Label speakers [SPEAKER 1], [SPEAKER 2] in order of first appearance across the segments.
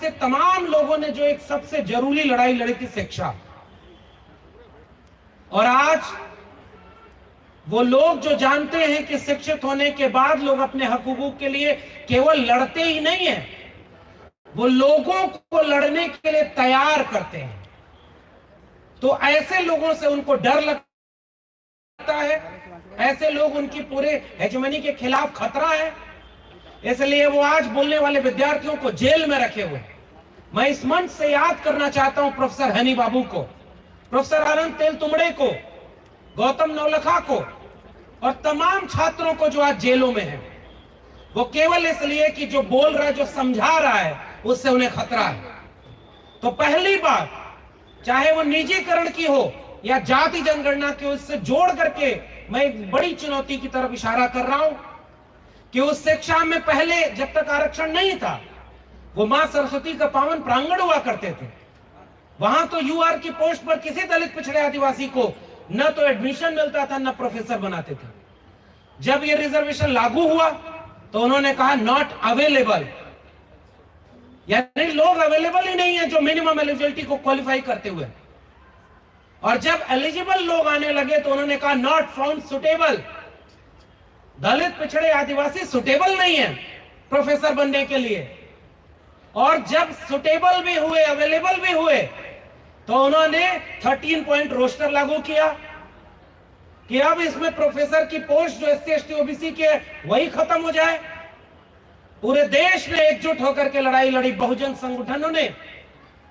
[SPEAKER 1] से तमाम लोगों ने जो एक सबसे जरूरी लड़ाई लड़ी थी, शिक्षा। और आज वो लोग जो जानते हैं कि शिक्षित होने के बाद लोग अपने हकूक के लिए केवल लड़ते ही नहीं हैं, वो लोगों को लड़ने के लिए तैयार करते हैं। तो ऐसे लोगों से उनको डर लगता है, ऐसे लोग उनकी पूरे हेजेमनी के खिलाफ खतरा है, इसलिए वो आज बोलने वाले विद्यार्थियों को जेल में रखे हुए। मैं इस मंच से याद करना चाहता हूं प्रोफेसर हनी बाबू को, प्रोफेसर आनंद तेलतुंबड़े को, गौतम नवलखा को और तमाम छात्रों को जो आज जेलों में हैं। वो केवल इसलिए कि जो बोल रहा है, जो समझा रहा है, उससे उन्हें खतरा है। तो पहली बात, चाहे वो निजीकरण की हो या जाति जनगणना की हो, इससे जोड़ करके मैं एक बड़ी चुनौती की तरफ इशारा कर रहा हूं कि उस शिक्षा में पहले जब तक आरक्षण नहीं था, वो मां सरस्वती का पावन प्रांगण हुआ करते थे। वहां तो यूआर की पोस्ट पर किसी दलित पिछड़े आदिवासी को न तो एडमिशन मिलता था, न प्रोफेसर बनाते थे। जब ये रिजर्वेशन लागू हुआ तो उन्होंने कहा नॉट अवेलेबल, यानी लोग अवेलेबल ही नहीं है जो मिनिमम एलिजिबिलिटी को क्वालिफाई करते हुए। और जब एलिजिबल लोग आने लगे तो उन्होंने कहा नॉट फाउंड सुटेबल, दलित पिछड़े आदिवासी सुटेबल नहीं है प्रोफेसर बनने के लिए। और जब सुटेबल भी हुए, अवेलेबल भी हुए, तो उन्होंने 13 पॉइंट रोस्टर लागू किया कि अब इसमें प्रोफेसर की पोस्ट जो एससी एसटी ओबीसी के वही खत्म हो जाए। पूरे देश में एकजुट होकर के लड़ाई लड़ी, बहुजन संगठनों ने,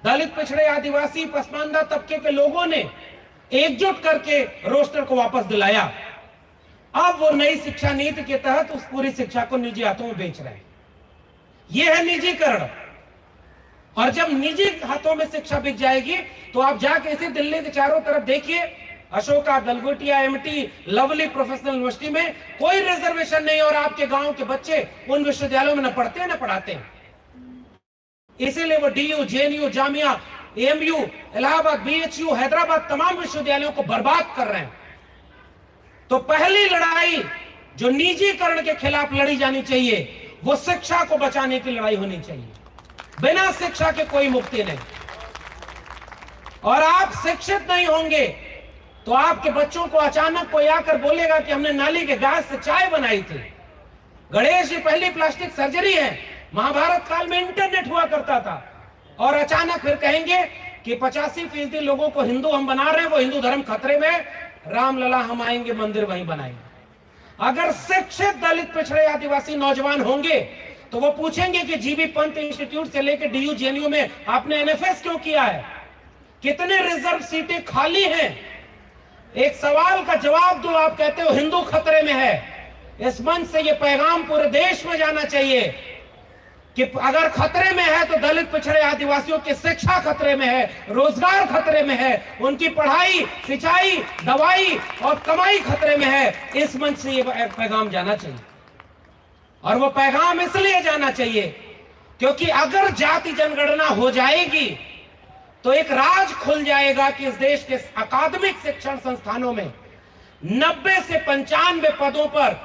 [SPEAKER 1] दलित पिछड़े आदिवासी पसमानदा तबके के लोगों ने एकजुट करके रोस्टर को वापस दिलाया। अब वो नई शिक्षा नीति के तहत उस पूरी शिक्षा को निजी हाथों में बेच रहे हैं। ये है निजीकरण। और जब निजी हाथों में शिक्षा बिक जाएगी तो आप जाके इसी दिल्ली के चारों तरफ देखिए, Ashoka, Galgotia, Amity, Lovely Professional University में कोई रिजर्वेशन नहीं, और आपके गांव के बच्चे उन विश्वविद्यालयों में न पढ़ते हैं न पढ़ाते हैं। इसीलिए वो DU, JNU, Jamia, AMU, Allahabad, BHU, Hyderabad, तमाम विश्वविद्यालयों को बर्बाद कर रहे हैं। तो पहली लड़ाई जो निजीकरण के खिलाफ लड़ी जानी चाहिए, वो शिक्षा को बचाने की लड़ाई होनी चाहिए। बिना शिक्षा के कोई मुक्ति नहीं। और आप शिक्षित नहीं होंगे तो आपके बच्चों को अचानक कोई आकर बोलेगा कि हमने नाली के घास से चाय बनाई थी। गणेश जी पहली प्लास्टिक सर्जरी है। महाभारत काल में इंटरनेट हुआ करता था, और अचानक फिर कहेंगे कि 85% लोगों को हिंदू हम बना रहे हैं, वो हिंदू धर्म खतरे में, रामलला हम आएंगे, मंदिर वहीं बनाएंगे। अगर शिक्षित दलित पिछड़े आदिवासी नौजवान होंगे तो वो पूछेंगे कि जीबी पंत इंस्टीट्यूट से लेकर डीयू, जेएनयू में आपने एनएफएस क्यों किया है? कितने रिजर्व सीटें खाली हैं? एक सवाल का जवाब दो। आप कहते हो हिंदू खतरे में है। इस मंच से ये पैगाम पूरे देश में जाना चाहिए कि अगर खतरे में है तो दलित पिछड़े आदिवासियों की शिक्षा खतरे में है, रोजगार खतरे में है, उनकी पढ़ाई, सिंचाई, दवाई और कमाई खतरे में है। इस मंच से ये पैगाम जाना चाहिए। और वो पैगाम इसलिए जाना चाहिए क्योंकि अगर जाति जनगणना हो जाएगी तो एक राज खुल जाएगा कि इस देश के अकादमिक शिक्षण संस्थानों में 90 से 95 पदों पर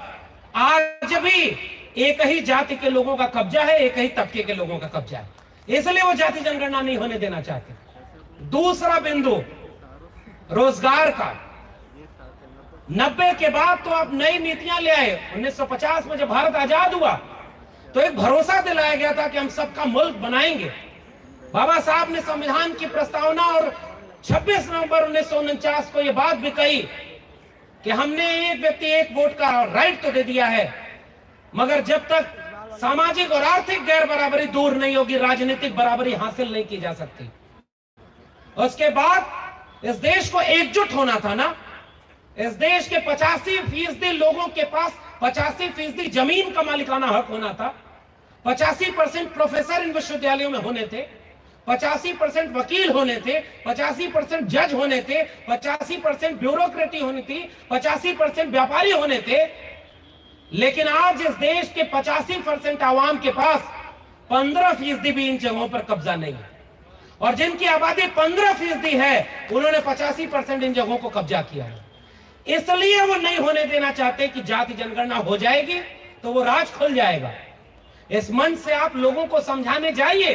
[SPEAKER 1] आज भी एक ही जाति के लोगों का कब्जा है, एक ही तबके के लोगों का कब्जा है। इसलिए वो जाति जनगणना नहीं होने देना चाहते। दूसरा बिंदु रोजगार का। 90 के बाद तो आप नई नीतियां ले आए। 1950 में जब भारत आजाद हुआ तो एक भरोसा दिलाया गया था कि हम सबका मुल्क बनाएंगे। बाबा साहब ने संविधान की प्रस्तावना और 26 नवंबर 1949 को यह बात भी कही कि हमने एक व्यक्ति एक वोट का राइट तो दे दिया है, मगर जब तक सामाजिक और आर्थिक गैर बराबरी दूर नहीं होगी, राजनीतिक बराबरी हासिल नहीं की जा सकती। उसके बाद इस देश को एकजुट होना था ना। इस देश के 85% लोगों के पास 85% जमीन का मालिकाना हक होना था। 85% प्रोफेसर इन विश्वविद्यालयों में होने थे, 85% वकील होने थे, 85% जज होने थे, 85% ब्यूरोक्रेटी होनी थी, 85% व्यापारी होने थे। लेकिन आज इस देश के 85% आवाम के पास 15% भी इन जगहों पर कब्जा नहीं है। और जिनकी आबादी 15% है, उन्होंने 85% इन जगहों को कब्जा किया है। इसलिए वो नहीं होने देना चाहते कि जाति जनगणना हो जाएगी तो वो राज खुल जाएगा। इस मंच से आप लोगों को समझाने जाइए